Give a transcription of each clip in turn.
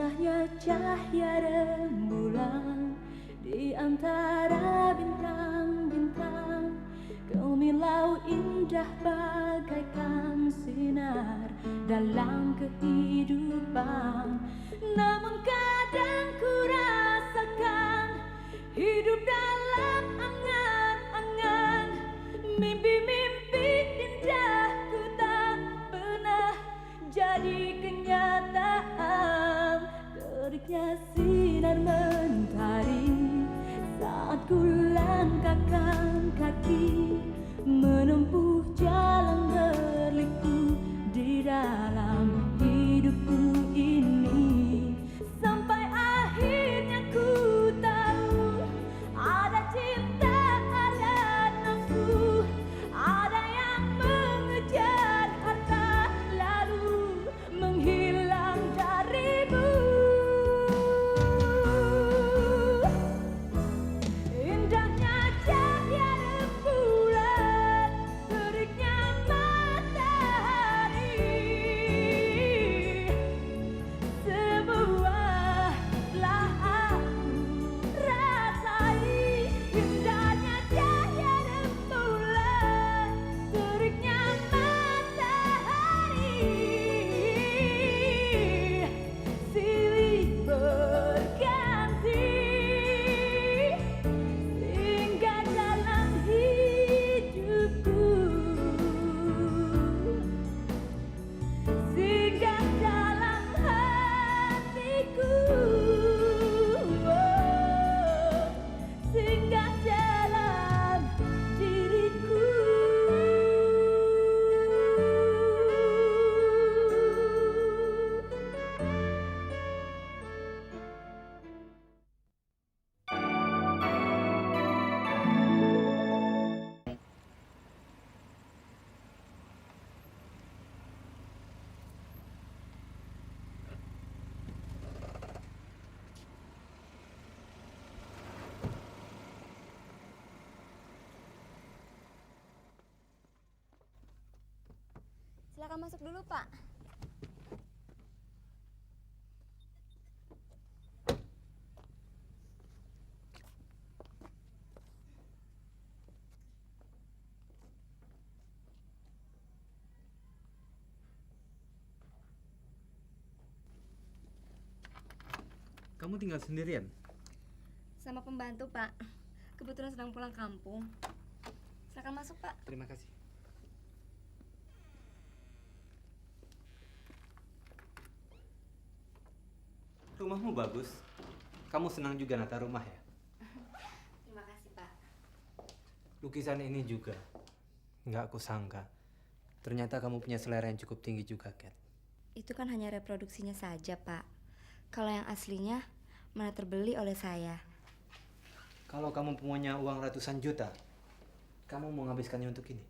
Indahnya cahaya rembulan di antara bintang-bintang. Gemilau indah bagaikan sinar dalam kehidupan. Namun kadang ku rasakan hidup dalam angan-angan. Mimpi-mimpi indahku tak pernah jadi kenyataan. Teriknya sinar mentari saat ku langkahkan kaki menempuh jalan berliku di dalam hidupku ini. Sampai akhirnya ku tahu ada cinta, ada nafsu, ada yang mengejar harta lalu menghilang darimu. Indahnya cahaya rembulan, teriknya matahari, sebuah telah aku rasai. Indahnya cahaya rembulan, teriknya matahari, silih berganti singgah dalam hidupku, singgah dalam hatiku, oh, singgah dalam diriku. Silakan masuk dulu, Pak. Kamu tinggal sendirian? Sama pembantu, Pak. Kebetulan sedang pulang kampung. Silakan masuk, Pak. Terima kasih. Rumahmu bagus. Kamu senang juga nata rumah ya? Terima kasih, Pak. Lukisan ini juga. Nggak aku sangka. Ternyata kamu punya selera yang cukup tinggi juga, Kat. Itu kan hanya reproduksinya saja, Pak. Kalau yang aslinya mana terbeli oleh saya. Kalau kamu punya uang ratusan juta, kamu mau menghabiskannya untuk ini?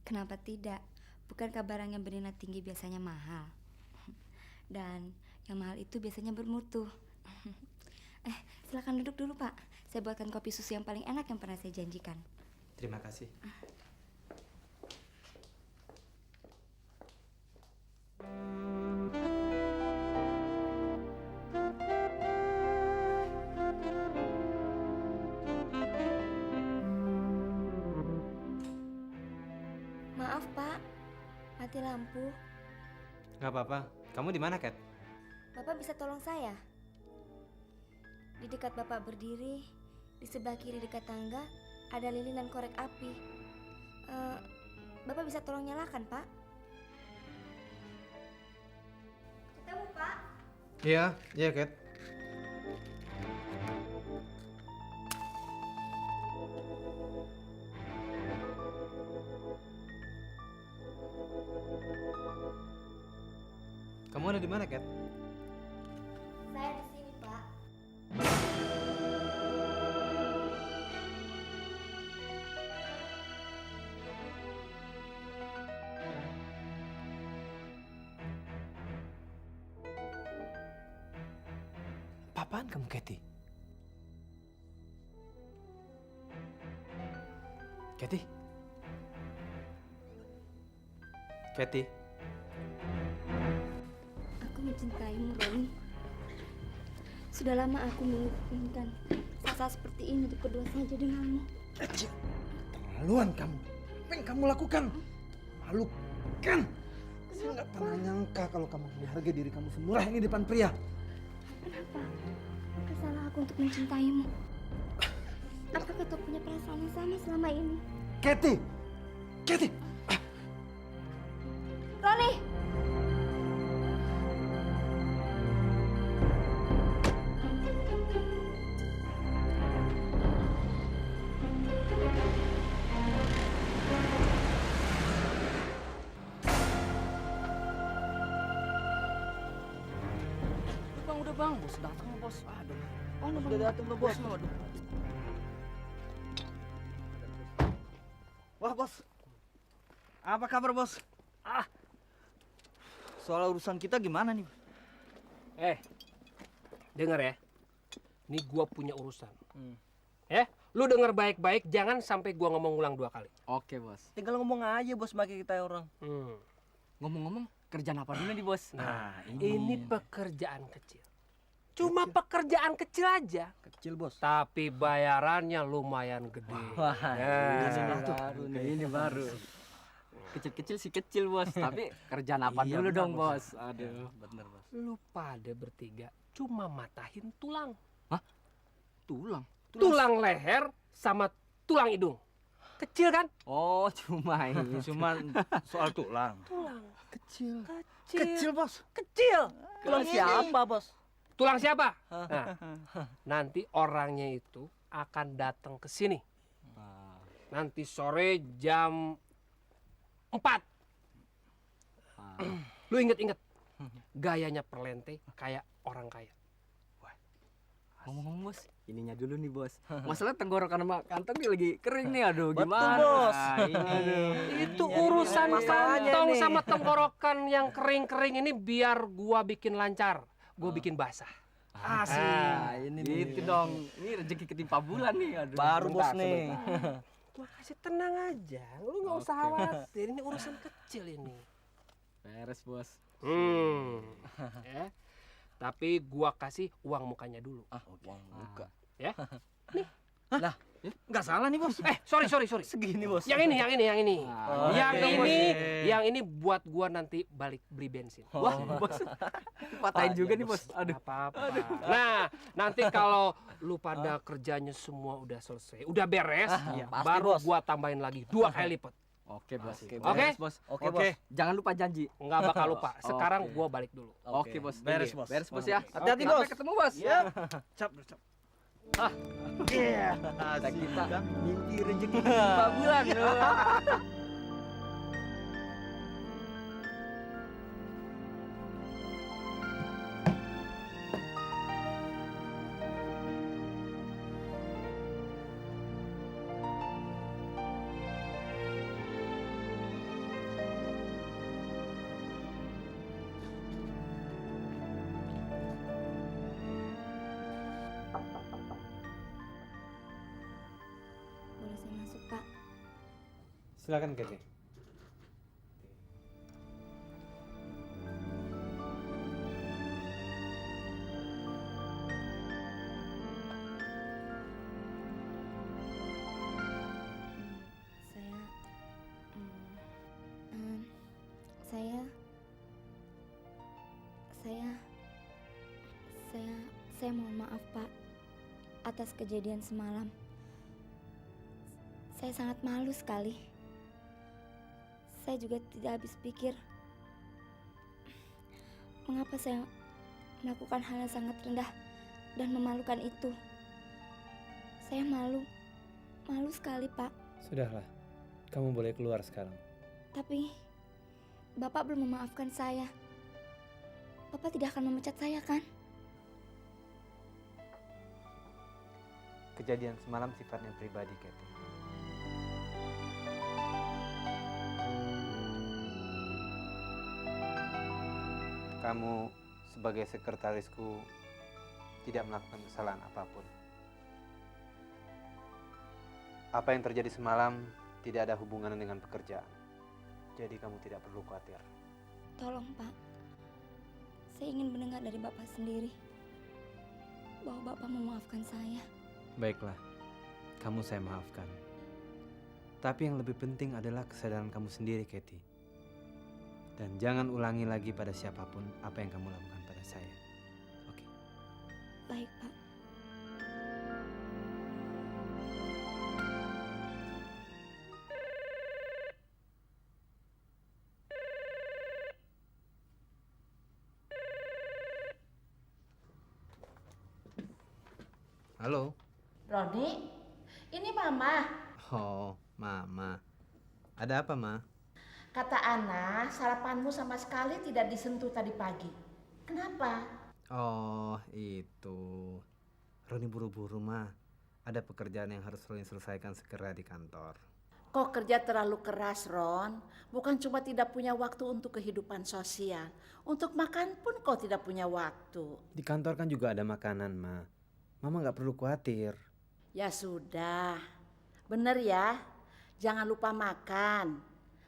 Kenapa tidak? Bukankah barang yang bernilai tinggi biasanya mahal? Dan yang mahal itu biasanya bermutu. Silakan duduk dulu, Pak. Saya buatkan kopi susu yang paling enak yang pernah saya janjikan. Terima kasih. Maaf, Pak. Mati lampu. Nggak apa-apa. Kamu di mana, Kat? Bapak bisa tolong saya? Di dekat Bapak berdiri, di sebelah kiri dekat tangga, ada lilin dan korek api. Bapak bisa tolong nyalakan, Pak? Ketemu, Pak? Iya, iya, Kat. Kamu ada di mana, Kat? Saya di sini, Pak. Apaan kamu, Kathy? Kathy? Kathy? Aku mencintaimu, Roni. Sudah lama aku menginginkan saat seperti ini untuk berdua saja denganmu. Kecil, terlaluan kamu. Apa yang kamu lakukan? Malu kan? Saya nggak pernah nyangka kalau kamu menghargai diri kamu semurah ini depan pria. Kenapa? Apa salah aku untuk mencintaimu? Apakah kau punya perasaan yang sama selama ini? Kathy! Kathy! Roni! Udah bang, bos datang bos. Aduh. Oh, udah datang bos. Aduh. Wah bos, apa kabar bos? Soal urusan kita gimana nih? Dengar ya, ini gua punya urusan. Lu denger baik-baik, jangan sampai gua ngomong ulang 2 kali. Oke bos. Tinggal ngomong aja bos, pakai kita orang. Ngomong-ngomong, kerjaan apa dulu nih bos? Nah, ini pekerjaan kecil. Cuma pekerjaan kecil aja, Kecil bos. tapi bayarannya lumayan gede. Wah, Ya. ini baru. Kecil-kecil sih kecil bos, tapi kerjaan apa Iya, dulu benar, dong bos. bos? Aduh, bener bos. Lu pada bertiga cuma matahin tulang. Tulang. Tulang leher sama tulang hidung. Kecil kan? Oh, cuma ini. Cuma soal tulang. Tulang. Kecil. Kecil. bos. Kecil. Tulang siapa bos? Tulang siapa? Nah, nanti orangnya itu akan datang ke sini. Nanti sore jam 4. Lu inget-inget, gayanya Perlente kayak orang kaya. Ngomong-ngomong bos, ininya dulu nih bos. Masalah tenggorokan sama kantong nih lagi kering nih, aduh Betul, gimana? bos. Itu urusan masalahnya kantong nih. sama tenggorokan yang kering-kering ini biar gua bikin lancar. Gua bikin basah. Asik. Ini gitu dong. Ini rezeki ketimpa bulan nih, aduh. Baru bos Sebentar, nih. sebentar. Gua kasih tenang aja. Lu nggak usah khawatir. Ini urusan kecil ini. Beres bos. Ya. Tapi gua kasih uang mukanya dulu. Uang muka. Ya. Lah, nggak salah nih bos. Sorry. Segini bos. Yang ini. Ah, Yang ini buat gua nanti balik beli bensin. Wah, bos. Patahin juga nih bos. Aduh. Nggak apa-apa. Nah, nanti kalau lu pada kerjanya semua udah selesai, udah beres, Iya, pasti, baru bos. gua tambahin lagi 2 kali lipat. Oke bos. Oke, Oke? Beres, bos. Oke, bos. Jangan lupa janji. Nggak bakal lupa. Sekarang Oke. gua balik dulu. Oke bos. Beres, Iya, bos. Beres bos ya. Hati-hati, Sampai bos. ketemu bos. Iya. Cap. Iya. Kita mimpi rezeki ketimpa bulan. Boleh saya masuk, Pak? Silakan Kathy. Saya mohon maaf, Pak, atas kejadian semalam. Saya sangat malu sekali. Saya juga tidak habis pikir mengapa saya melakukan hal yang sangat rendah dan memalukan itu. Saya malu sekali, Pak. Sudahlah, kamu boleh keluar sekarang. Tapi Bapak belum memaafkan saya. Bapak tidak akan memecat saya, kan? Kejadian semalam sifatnya pribadi, Kathy. Kamu sebagai sekretarisku tidak melakukan kesalahan apapun. Apa yang terjadi semalam tidak ada hubungan dengan pekerjaan. Jadi kamu tidak perlu khawatir. Tolong, Pak. Saya ingin mendengar dari Bapak sendiri. bahwa Bapak memaafkan saya. Baiklah, kamu saya maafkan. Tapi yang lebih penting adalah kesadaran kamu sendiri, Katie. Dan jangan ulangi lagi pada siapapun apa yang kamu lakukan pada saya. Oke. Baik, Pak. Halo. Roni, ini Mama. Oh, Mama. Ada apa, Ma? Kata Ana, sarapanmu sama sekali tidak disentuh tadi pagi. Kenapa? Oh, itu. Roni buru-buru, Ma. Ada pekerjaan yang harus Roni selesaikan segera di kantor. Kok kerja terlalu keras, Ron? Bukan cuma tidak punya waktu untuk kehidupan sosial. Untuk makan pun kau tidak punya waktu. Di kantor kan juga ada makanan, Ma. Mama nggak perlu khawatir. Ya sudah. Bener ya, jangan lupa makan.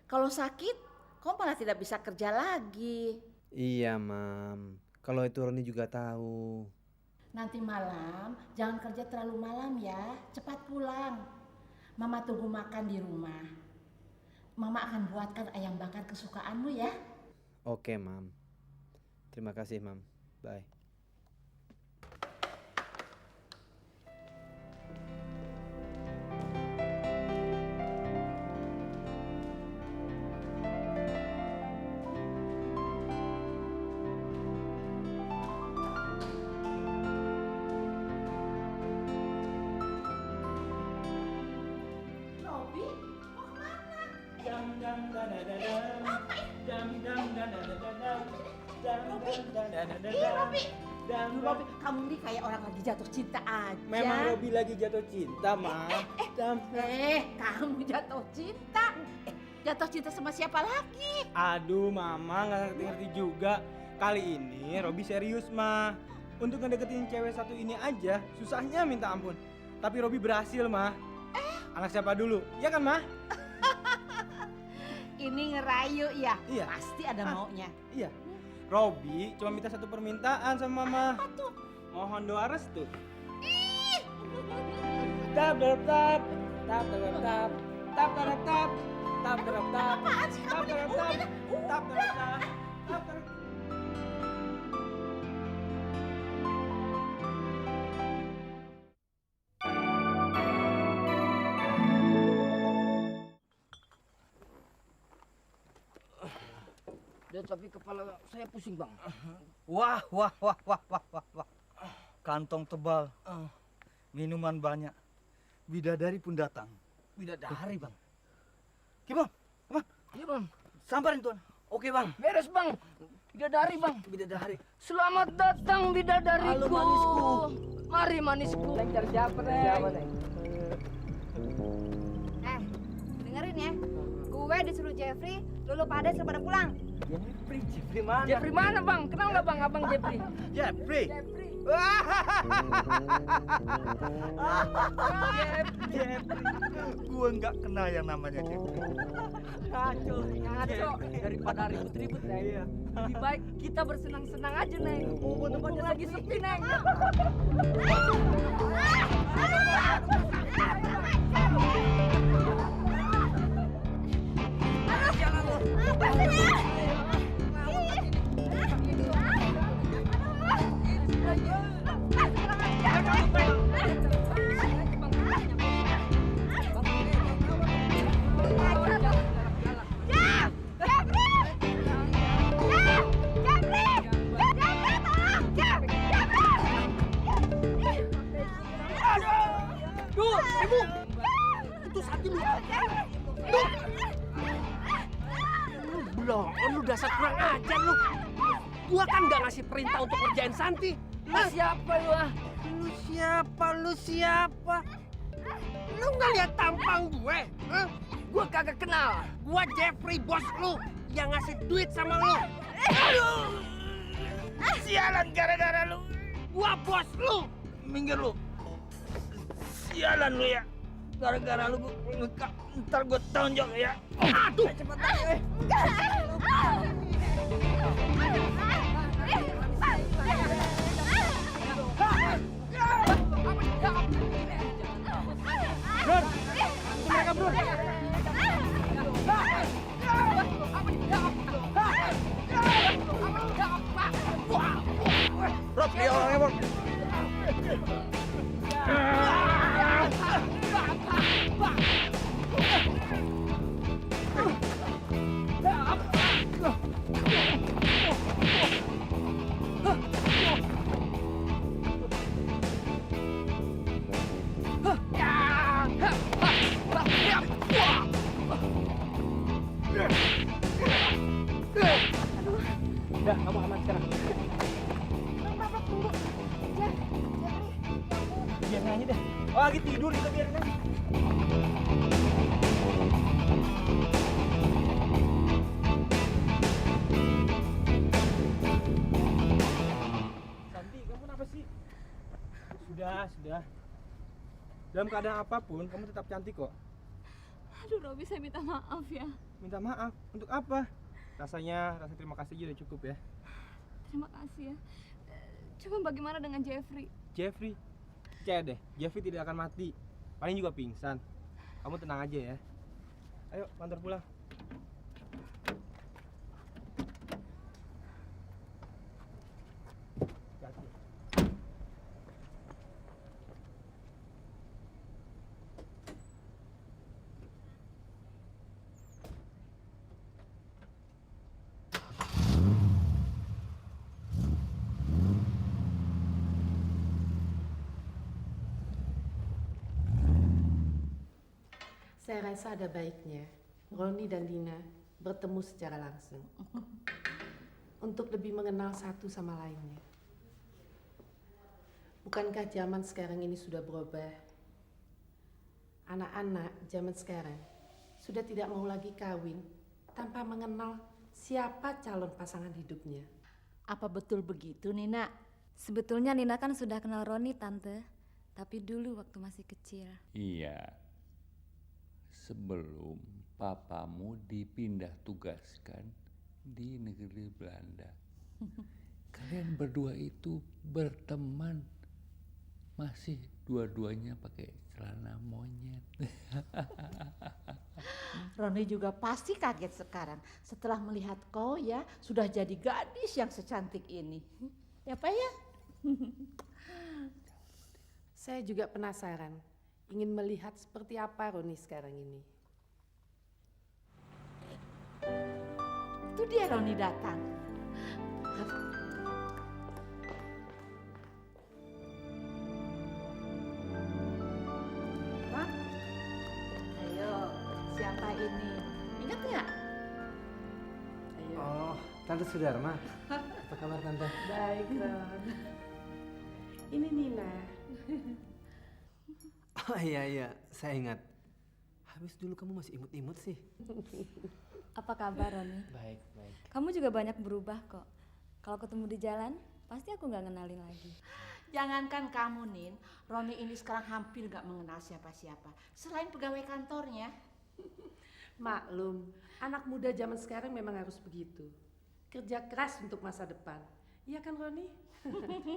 Kalau sakit, kau malah tidak bisa kerja lagi. Iya, Mam. Kalau itu Roni juga tahu. Nanti malam, jangan kerja terlalu malam ya. Cepat pulang. Mama tunggu makan di rumah. Mama akan buatkan ayam bakar kesukaanmu ya. Oke, Mam. Terima kasih, Mam. Bye. Robi, mau kemana? Robi, kamu ini kayak orang lagi jatuh cinta aja. Memang Robi lagi jatuh cinta, Ma. Kamu jatuh cinta. Jatuh cinta sama siapa lagi? Aduh, Mama nggak ngerti-ngerti juga. Kali ini Robi serius, Ma. Untuk ngedeketin cewek satu ini aja, susahnya minta ampun. Tapi Robi berhasil, Ma. Anak siapa dulu? Iya kan, Ma? Ini ngerayu ya? Iya. Pasti ada maunya. Iya. Robi cuma minta satu permintaan sama Mama. Apa tuh? Mohon doa restu. Tap tap tap tap tap tap tap tap tap tap tap tap. Apaan sih kamu nih? Udah. Tap tap tap tap tap. Tapi kepala saya pusing, Bang. Wah. Kantong tebal, minuman banyak, bidadari pun datang. Bidadari, Bang. Oke, Bang. Iya, Bang. Samperin, Tuan. Oke, Bang. Beres, Bang. Bidadari, Bang. Bidadari. Selamat datang, bidadariku. Halo, manisku. Mari, manisku. Neng, cari siapa, Neng? Dengerin ya. Gue disuruh Jeffrey, lu pada pada pulang. Jeffrey mana? Jeffrey mana, Bang? Kenal nggak, Bang? Abang Jeffrey. Jeffrey. Jeffrey. Gue nggak kenal yang namanya Jeffrey. Ngaco. Daripada ribut-ribut, Neng. Iya. Lebih baik kita bersenang-senang aja, Neng. Tempatnya lagi sepi, Neng. Lu dasar kurang ajar lu. Gua kan nggak ngasih perintah untuk kerjain Santi. Lu siapa lu, ah? Lu siapa? Lu nggak lihat tampang gue? Hah? Gua kagak kenal. Gua Jeffrey, bos lu yang ngasih duit sama lu. Aduh! Sialan gara-gara lu. Gua bos lu. Minggir lu. Sialan lu ya. Gara-gara lu ntar gua tonjok ya. Aduh! Cepetan, Udah, kamu aman sekarang. Papa tunggu. Biarin aja deh. Oh, lagi tidur kita biarin aja. Santi, kamu kenapa sih? Sudah. Dalam keadaan apapun, kamu tetap cantik kok. Aduh Robi, saya minta maaf ya. Minta maaf? Untuk apa? Rasa terima kasih aja udah cukup ya. Terima kasih ya. Coba bagaimana dengan Jeffrey? Jeffrey? Percaya deh, Jeffrey tidak akan mati. Paling juga pingsan. Kamu tenang aja ya. Ayo, antar pulang. Hati-hati. Saya rasa ada baiknya Roni dan Dina bertemu secara langsung untuk lebih mengenal satu sama lainnya. Bukankah zaman sekarang ini sudah berubah? Anak-anak zaman sekarang sudah tidak mau lagi kawin tanpa mengenal siapa calon pasangan hidupnya. Apa betul begitu, Nina? Sebetulnya Nina kan sudah kenal Roni, Tante. Tapi dulu waktu masih kecil. Iya. Sebelum papamu dipindah tugaskan di negeri Belanda. Kalian berdua itu berteman. Masih dua-duanya pakai celana monyet. Roni juga pasti kaget sekarang setelah melihat kau ya sudah jadi gadis yang secantik ini. Ya Pak ya? Saya juga penasaran, ingin melihat seperti apa Roni sekarang ini. Itu dia Roni datang. Bang, ayo siapa ini? Ingat nggak? Ayo. Oh, Tante Sudarma. Apa kabar Tante? Baik Ron. Ini Nina. Oh iya, saya ingat. Habis dulu kamu masih imut-imut sih. Apa kabar, Roni? Baik. Kamu juga banyak berubah kok. Kalau ketemu di jalan, pasti aku nggak kenalin lagi. Jangankan kamu, Nin, Roni ini sekarang hampir gak mengenal siapa-siapa selain pegawai kantornya. Maklum, anak muda zaman sekarang memang harus begitu. Kerja keras untuk masa depan. Iya kan Roni?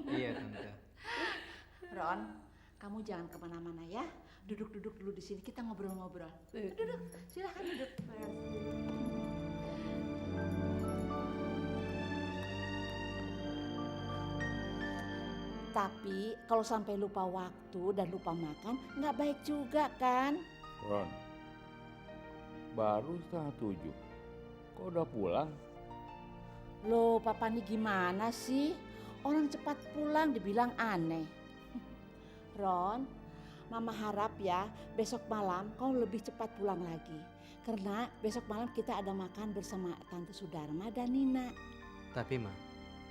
Iya Tante. Ron, kamu jangan kemana-mana ya. Duduk-duduk dulu di sini, kita ngobrol-ngobrol. Duduk, silahkan duduk. Tapi kalau sampai lupa waktu dan lupa makan, nggak baik juga kan? Ron, baru 6:30. Kok udah pulang? Loh, Papa ini gimana sih? Orang cepat pulang dibilang aneh. Ron, Mama harap ya besok malam kau lebih cepat pulang lagi. Karena besok malam kita ada makan bersama Tante Sudarma dan Nina. Tapi Ma,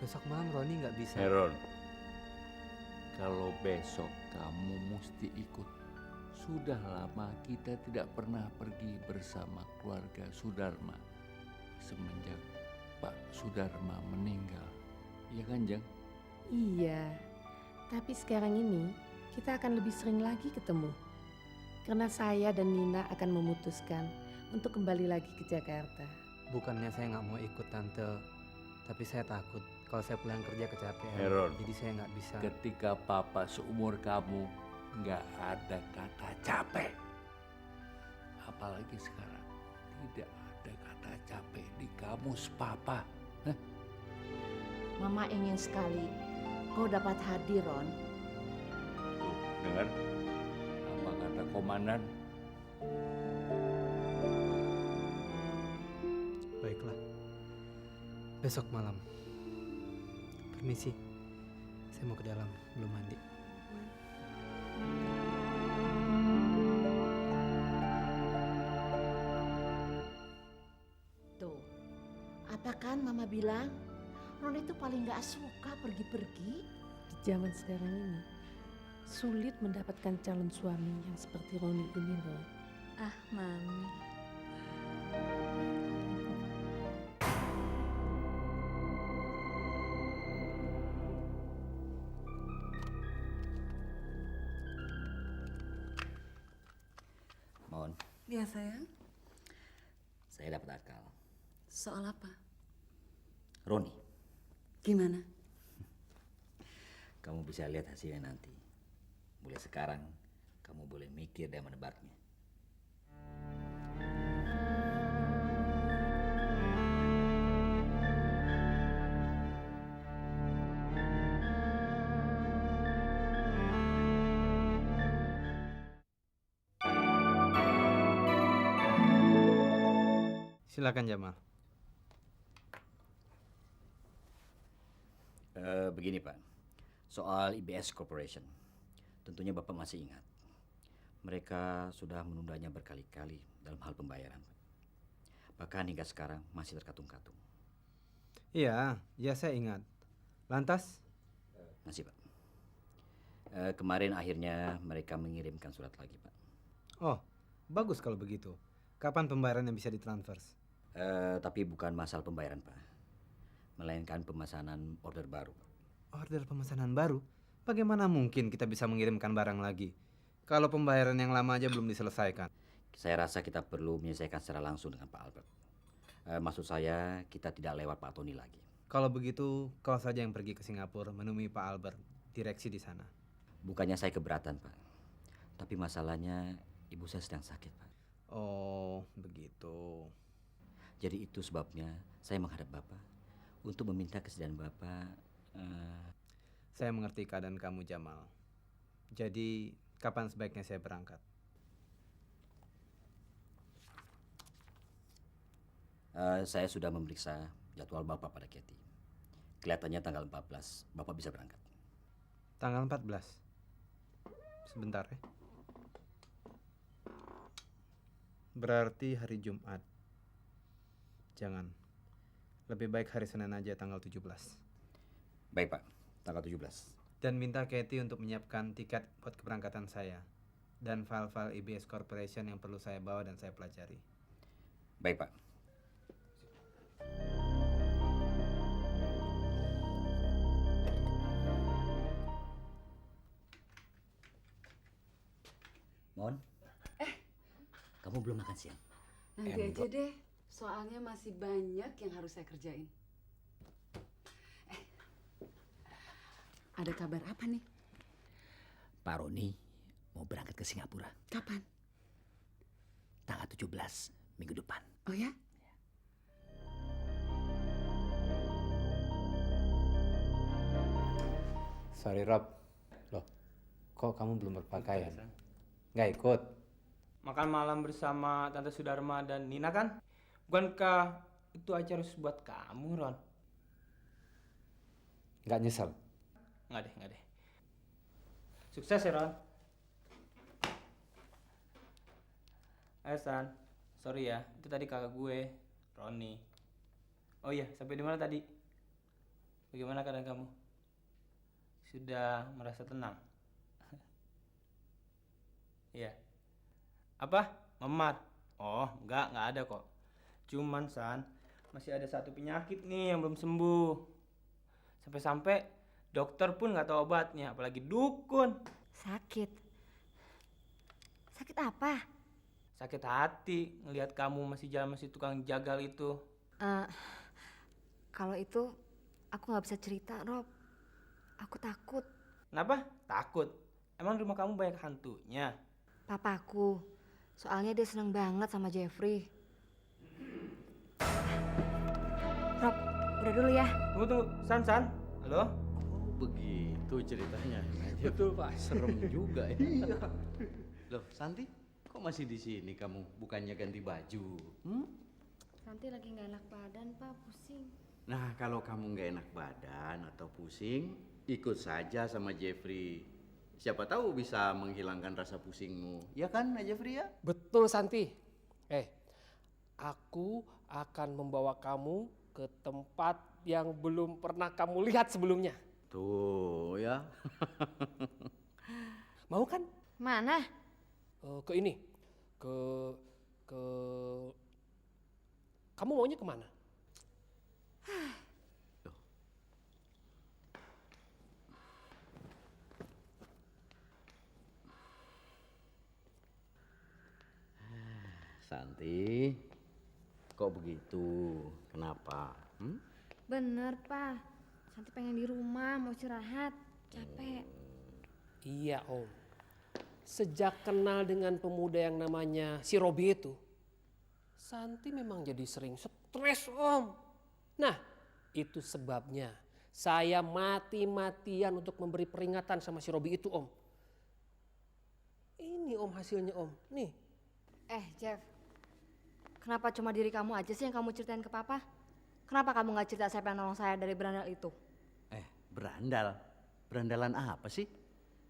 besok malam Roni nggak bisa. Ron, kalau besok kamu mesti ikut. Sudah lama kita tidak pernah pergi bersama keluarga Sudarma. Semenjak Pak Sudarma meninggal. Iya kan, Jang? Iya, tapi sekarang ini kita akan lebih sering lagi ketemu. Karena saya dan Nina akan memutuskan untuk kembali lagi ke Jakarta. Bukannya saya nggak mau ikut Tante, tapi saya takut kalau saya pulang kerja kecapean. Ron, jadi saya nggak bisa. Ketika Papa seumur kamu nggak ada kata capek. Apalagi sekarang tidak ada kata capek di kamus Papa. Hah? Mama ingin sekali kau dapat hadir, Ron. Dengar apa kata komandan? Baiklah, besok malam. Permisi, saya mau ke dalam, belum mandi. Tuh, apa kan Mama bilang? Ron itu paling gak suka pergi-pergi. Di zaman sekarang ini sulit mendapatkan calon suami yang seperti Roni ini loh. Ah, Mami. Mohon, Ya sayang, saya dapat akal. soal apa? Roni, Gimana? kamu bisa lihat hasilnya nanti. Mulai sekarang, kamu boleh mikir dan menebaknya. Silakan Jamal. Begini Pak, soal IBS Corporation, tentunya Bapak masih ingat. Mereka sudah menundanya berkali-kali dalam hal pembayaran, Pak. Bahkan hingga sekarang masih terkatung-katung. Iya, ya saya ingat. Lantas? Masih Pak. Kemarin akhirnya mereka mengirimkan surat lagi Pak. Oh, bagus kalau begitu. Kapan pembayaran yang bisa ditransfer? Tapi bukan masalah pembayaran Pak, melainkan pemesanan order baru Pak. Order pemesanan baru? Bagaimana mungkin kita bisa mengirimkan barang lagi kalau pembayaran yang lama aja belum diselesaikan? Saya rasa kita perlu menyelesaikan secara langsung dengan Pak Albert. Maksud saya kita tidak lewat Pak Tony lagi. Kalau begitu, kau saja yang pergi ke Singapura menemui Pak Albert, direksi di sana. Bukannya saya keberatan Pak, tapi masalahnya ibu saya sedang sakit Pak. Oh, begitu. Jadi itu sebabnya saya menghadap Bapak untuk meminta kesediaan Bapak. Saya mengerti keadaan kamu, Jamal. Jadi, kapan sebaiknya saya berangkat? Saya sudah memeriksa jadwal Bapak pada Kathy. Kelihatannya tanggal 14 Bapak bisa berangkat. Tanggal 14? Sebentar ya. Berarti hari Jumat. Jangan. Lebih baik hari Senin aja tanggal 17. Baik Pak, tanggal 17. Dan minta Kathy untuk menyiapkan tiket buat keberangkatan saya. Dan file-file IBS Corporation yang perlu saya bawa dan saya pelajari. Baik Pak. Mohon. Kamu belum makan siang? Nanti aja deh, soalnya masih banyak yang harus saya kerjain. Ada kabar apa nih? Pak Roni mau berangkat ke Singapura. Kapan? Tanggal 17 minggu depan. Oh ya? Sorry Rob. Loh, kok kamu belum berpakaian? Nggak ikut? Makan malam bersama Tante Sudarma dan Nina kan? Bukankah itu acara khusus buat kamu, Ron? Nggak nyesel? Nggak deh. Sukses ya, Ron. San, sorry ya, itu tadi kakak gue, Roni. Oh iya, sampai di mana tadi? Bagaimana keadaan kamu? Sudah merasa tenang? Iya. Apa? Memat? Oh, enggak ada kok. Cuman San, masih ada satu penyakit nih yang belum sembuh. Sampai-sampai dokter pun nggak tahu obatnya, apalagi dukun. Sakit? Sakit apa? Sakit hati ngelihat kamu masih jalan masih tukang jagal itu. Kalau itu aku nggak bisa cerita, Rob. Aku takut. Kenapa? Takut? Emang rumah kamu banyak hantunya? Papaku. Soalnya dia seneng banget sama Jeffrey. Rob, udah dulu ya. Tunggu. San. Halo? Oh begitu ceritanya. Betul Pak, serem juga ya. Iya. Loh Santi, kok masih di sini kamu? Bukannya ganti baju? Santi lagi nggak enak badan, Pak, pusing. Nah kalau kamu nggak enak badan atau pusing, ikut saja sama Jeffrey. Siapa tahu bisa menghilangkan rasa pusingmu. Ya kan Jeffrey ya? Betul Santi. Aku akan membawa kamu ke tempat yang belum pernah kamu lihat sebelumnya. Tuh ya. Mau kan? Mana? Ke ini. Ke kamu maunya kemana? Santi, kok begitu? Kenapa? Bener, Pak. Santi pengen di rumah, mau istirahat. Capek. Iya, Om. Sejak kenal dengan pemuda yang namanya si Robi itu, Santi memang jadi sering stres, Om. Nah, itu sebabnya saya mati-matian untuk memberi peringatan sama si Robi itu, Om. Ini, Om, hasilnya, Om. Nih. Jeff. Kenapa cuma diri kamu aja sih yang kamu ceritain ke Papa? Kenapa kamu gak cerita siapa yang nolong saya dari berandal itu? Berandal? Berandalan apa sih?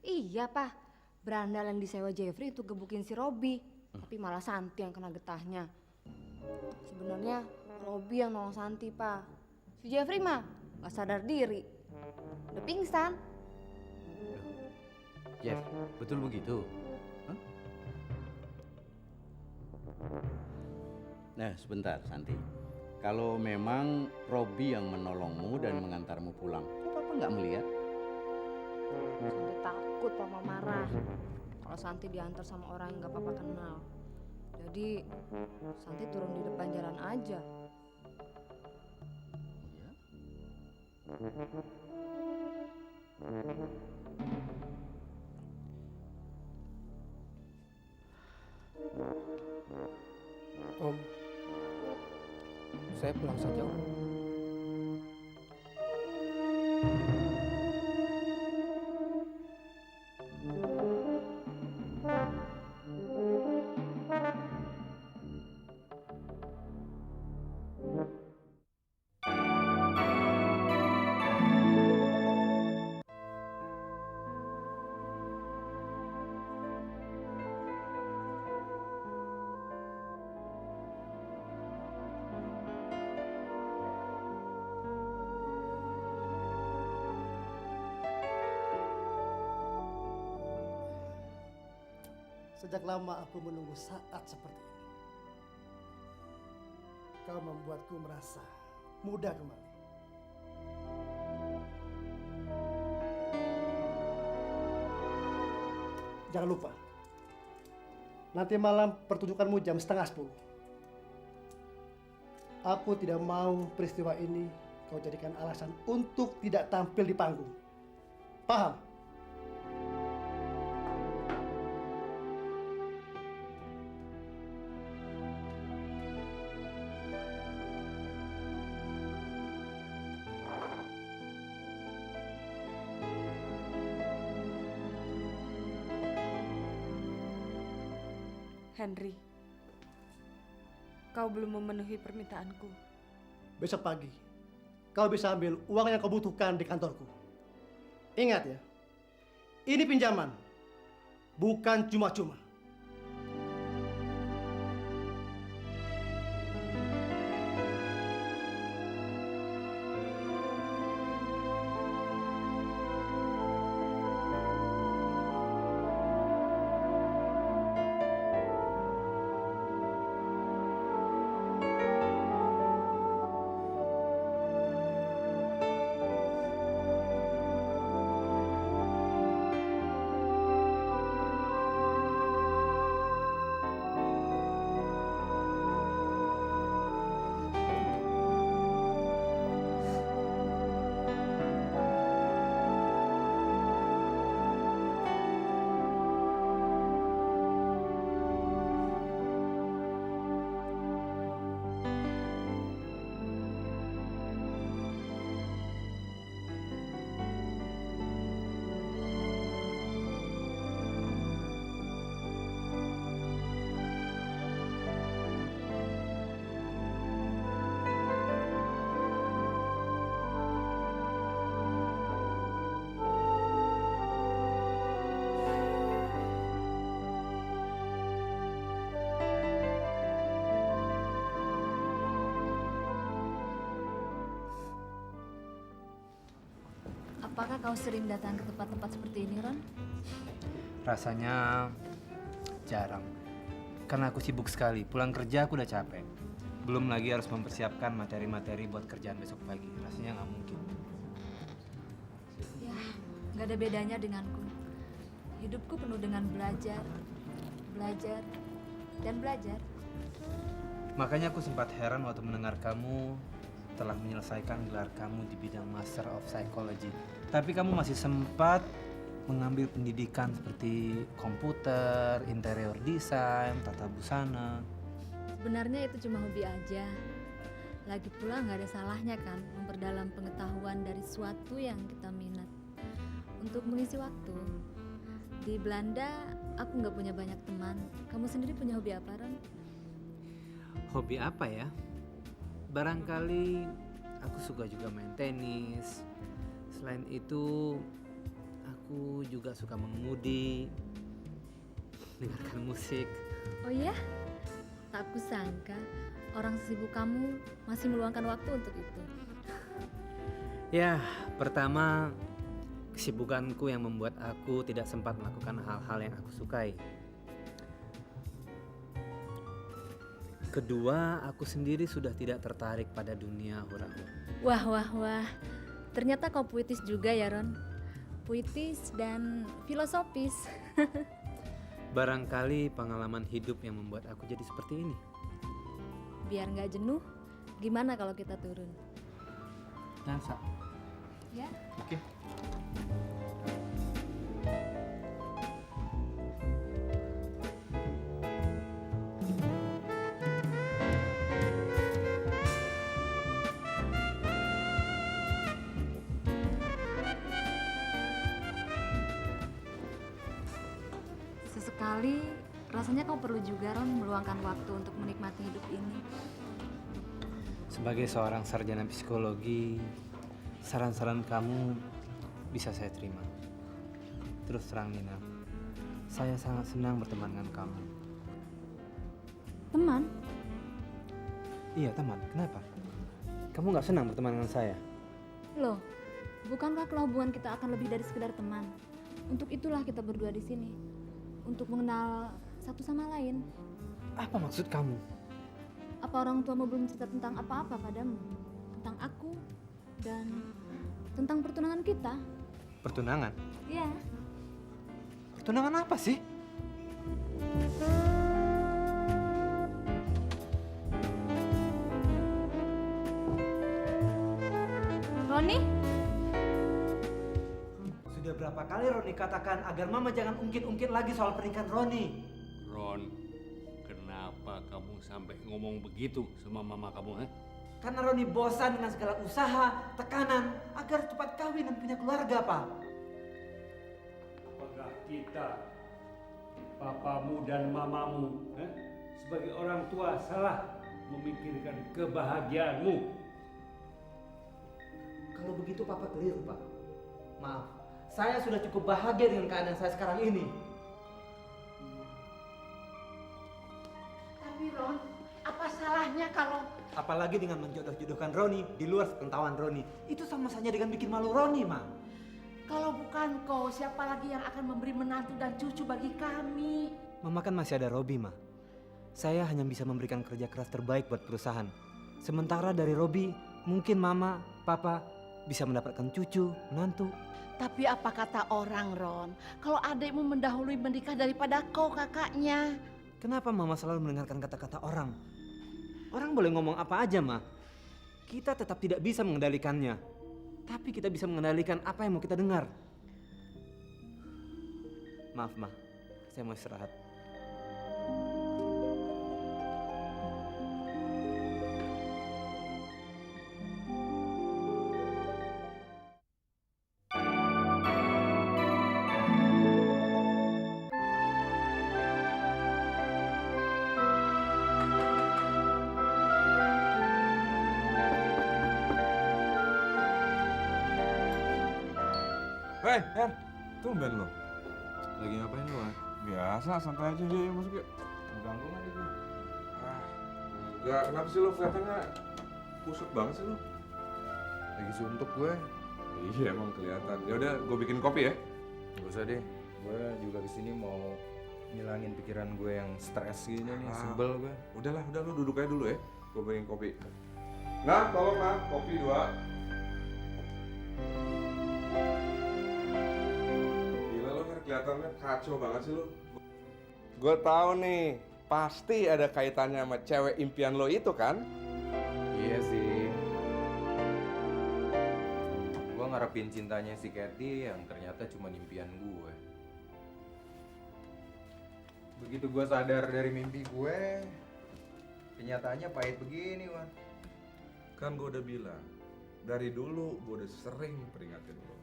Iya, Pak. Berandal yang disewa Jeffrey itu gebukin si Robi. Tapi malah Santi yang kena getahnya. Sebenarnya Robi yang nolong Santi, Pak. Si Jeffrey mah gak sadar diri. Udah pingsan. Jeff, betul begitu? Nah, sebentar, Santi. Kalau memang Robi yang menolongmu dan mengantarmu pulang, kok Papa nggak melihat? Santi takut Papa marah kalau Santi diantar sama orang yang gak Papa kenal. Jadi Santi turun di depan jalan aja. Om, saya pulang saja, Om. Sejak lama aku menunggu saat seperti ini. Kau membuatku merasa muda kembali. Jangan lupa, nanti malam pertunjukanmu jam 9:30. Aku tidak mau peristiwa ini kau jadikan alasan untuk tidak tampil di panggung. Paham? Henry, kau belum memenuhi permintaanku. Besok pagi, kau bisa ambil uang yang kau butuhkan di kantorku. Ingat ya, ini pinjaman, bukan cuma-cuma. Apakah kau sering datang ke tempat-tempat seperti ini, Ron? Rasanya jarang. Karena aku sibuk sekali. Pulang kerja aku udah capek. Belum lagi harus mempersiapkan materi-materi buat kerjaan besok pagi. Rasanya nggak mungkin. Ya, nggak ada bedanya denganku. Hidupku penuh dengan belajar, belajar, dan belajar. Makanya aku sempat heran waktu mendengar kamu telah menyelesaikan gelar kamu di bidang Master of Psychology. Tapi kamu masih sempat mengambil pendidikan seperti komputer, interior design, tata busana. Sebenarnya itu cuma hobi aja. Lagi pula nggak ada salahnya kan memperdalam pengetahuan dari sesuatu yang kita minat. Untuk mengisi waktu. Di Belanda aku nggak punya banyak teman. Kamu sendiri punya hobi apa, Ron? Hobi apa ya? Barangkali aku suka juga main tenis. Selain itu, aku juga suka mengemudi, dengarkan musik. Oh iya? Tak kusangka orang sibuk kamu masih meluangkan waktu untuk itu. Ya, pertama kesibukanku yang membuat aku tidak sempat melakukan hal-hal yang aku sukai. Kedua, aku sendiri sudah tidak tertarik pada dunia hura-hura. Wah, wah, wah. Ternyata kau puitis juga ya, Ron. Puitis dan filosofis. Barangkali pengalaman hidup yang membuat aku jadi seperti ini. Biar nggak jenuh, gimana kalau kita turun? Dansa. Ya. Oke. Sesekali rasanya kau perlu juga, Ron, meluangkan waktu untuk menikmati hidup ini. Sebagai seorang sarjana psikologi, saran-saran kamu bisa saya terima. Terus terang Nina, saya sangat senang berteman dengan kamu. Teman? Iya teman, kenapa? Kamu nggak senang berteman dengan saya? Loh, bukankah kalau hubungan kita akan lebih dari sekedar teman? Untuk itulah kita berdua di sini. Untuk mengenal satu sama lain. Apa maksud kamu? Apa orang tuamu belum cerita tentang apa-apa padamu? Tentang aku dan tentang pertunangan kita? Pertunangan? Iya. Pertunangan apa sih? Roni? Sudah berapa kali Roni katakan agar Mama jangan ungkit-ungkit lagi soal pernikahan Roni. Ron, kenapa kamu sampai ngomong begitu sama mama kamu? Karena Roni bosan dengan segala usaha, tekanan agar cepat kawin dan punya keluarga, Pak. Apakah kita, papamu dan mamamu, sebagai orang tua salah memikirkan kebahagiaanmu? Kalau begitu Papa keliru, Pak. Maaf, saya sudah cukup bahagia dengan keadaan saya sekarang ini. Tapi Ron, apa salahnya kalau... Apalagi dengan menjodoh-jodohkan Roni di luar sepengetahuan Roni. Itu sama saja dengan bikin malu Roni, Ma. Kalau bukan kau, siapa lagi yang akan memberi menantu dan cucu bagi kami? Mama kan masih ada Robi, Ma. Saya hanya bisa memberikan kerja keras terbaik buat perusahaan. Sementara dari Robi, mungkin Mama, Papa bisa mendapatkan cucu, menantu. Tapi apa kata orang, Ron? Kalau adikmu mendahului menikah daripada kau, kakaknya. Kenapa Mama selalu mendengarkan kata-kata orang? Orang boleh ngomong apa aja, Ma. Kita tetap tidak bisa mengendalikannya. Tapi kita bisa mengendalikan apa yang mau kita dengar. Maaf, Ma. Saya mau istirahat. Hei, Her, tumben lo. Lagi ngapain lo, Her? Biasa, santai aja dia, masuk yuk. Mengganggu nggak nih gue? Enggak, kenapa sih lo kelihatannya kusut banget sih lo? Lagi suntuk gue. Iya emang kelihatan. Ya udah, gue bikin kopi ya. Gak usah deh, gue juga kesini mau ngilangin pikiran gue yang stres gini nih, sebel gue. Udahlah, lu duduk aja dulu ya. Gue bikin kopi. Nah, tolong nah, kopi 2. Gila lo kan kelihatannya kacau banget sih lo. Gue tahu nih, pasti ada kaitannya sama cewek impian lo itu kan? Iya sih. Gue ngarepin cintanya si Kathy yang ternyata cuma impian gue. Begitu gue sadar dari mimpi gue, kenyataannya pahit begini, Wan. Kan gue udah bilang, dari dulu gue udah sering peringatin lo.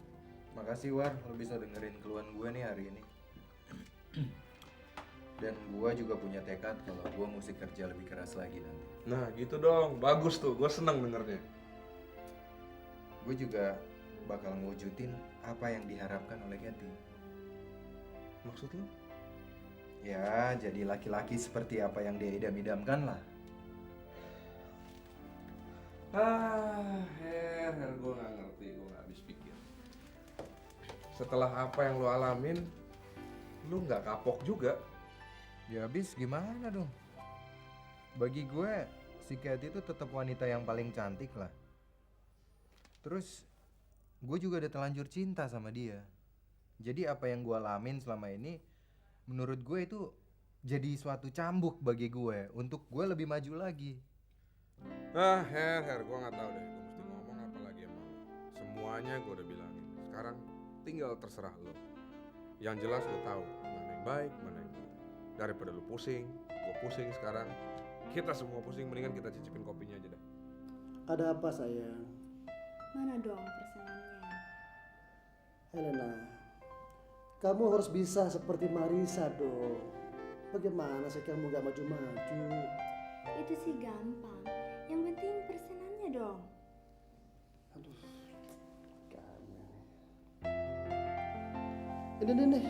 Makasih, Wan, lo bisa dengerin keluhan gue nih hari ini. Dan gue juga punya tekad kalau gue mesti kerja lebih keras lagi nanti. Nah gitu dong, bagus tuh, gue seneng dengernya. Gue juga bakal ngewujudin apa yang diharapkan oleh Kathy. Maksud lo? Ya, jadi laki-laki seperti apa yang dia idam-idamkan lah. Her, gue gak ngerti, gue gak habis pikir. Setelah apa yang lo alamin, lo gak kapok juga. Ya habis gimana dong? Bagi gue, si Kathy itu tetap wanita yang paling cantik lah. Terus, gue juga udah terlanjur cinta sama dia. Jadi apa yang gue alamin selama ini, menurut gue itu jadi suatu cambuk bagi gue untuk gue lebih maju lagi. Her, gue gak tahu deh, gue mesti ngomong apa lagi sama lo. Semuanya gue udah bilangin. Sekarang tinggal terserah lo. Yang jelas lo tahu mana yang baik, mana yang buruk. Daripada lo pusing, gue pusing sekarang. Kita semua pusing, mendingan kita cicipin kopinya aja dah. Ada apa sayang? Mana dong pesanannya? Helena, kamu harus bisa seperti Marisa dong. Bagaimana sih kamu gak maju-maju? Itu sih gampang. Yang penting pesanannya dong. Aduh, kamu. Ini.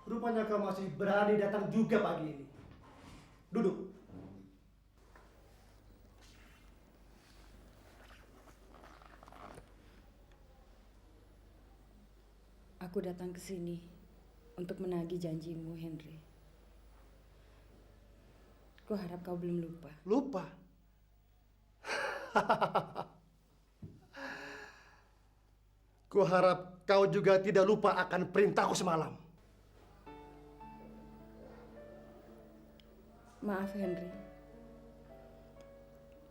Rupanya kau masih berani datang juga pagi ini. Duduk. Aku datang ke sini untuk menagih janjimu, Henry. Ku harap kau belum lupa. Lupa? Ku harap kau juga tidak lupa akan perintahku semalam. Maaf, Henry.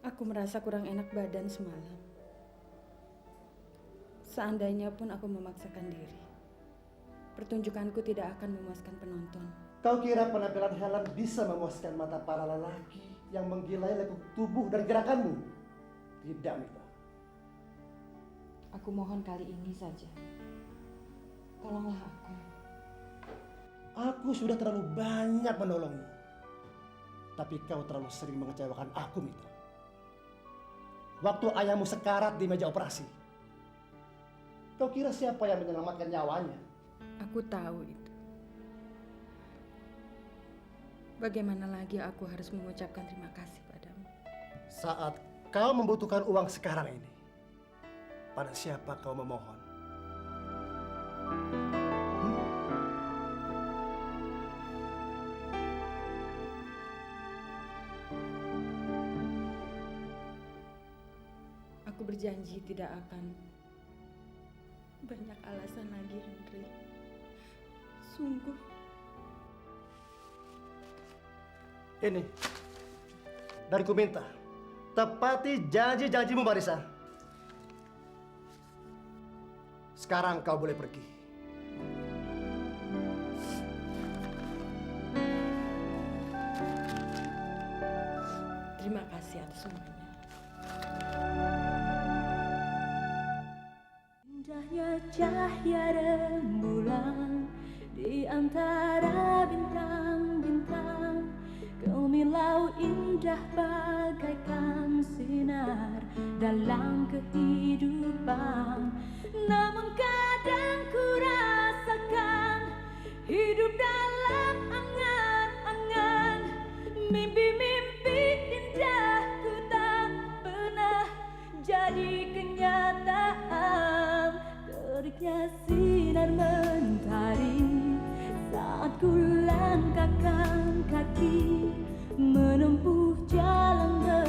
Aku merasa kurang enak badan semalam. Seandainya pun aku memaksakan diri, pertunjukanku tidak akan memuaskan penonton. Kau kira penampilan Helen bisa memuaskan mata para lelaki yang menggilai lekuk tubuh dan gerakanmu? Tidak, Mita. Aku mohon kali ini saja. Tolonglah aku. Aku sudah terlalu banyak menolongmu. Tapi kau terlalu sering mengecewakan aku, Mita. Waktu ayahmu sekarat di meja operasi, kau kira siapa yang menyelamatkan nyawanya? Aku tahu itu. Bagaimana lagi aku harus mengucapkan terima kasih padamu? Saat kau membutuhkan uang sekarang ini, pada siapa kau memohon? Aku berjanji tidak akan banyak alasan lagi, Henry. Sungguh. Ini, dari ku minta, tepati janji-janjimu, Marisa. Sekarang kau boleh pergi. Terima kasih atas semuanya. Indahnya cahaya rembulan di antara bintang-bintang, Walau indah bagaikan sinar dalam kehidupan, namun kadang ku rasakan hidup dalam angan-angan. Mimpi-mimpi indahku tak pernah jadi kenyataan. Teriknya sinar mentari saat ku langkahkan kaki menempuh jalan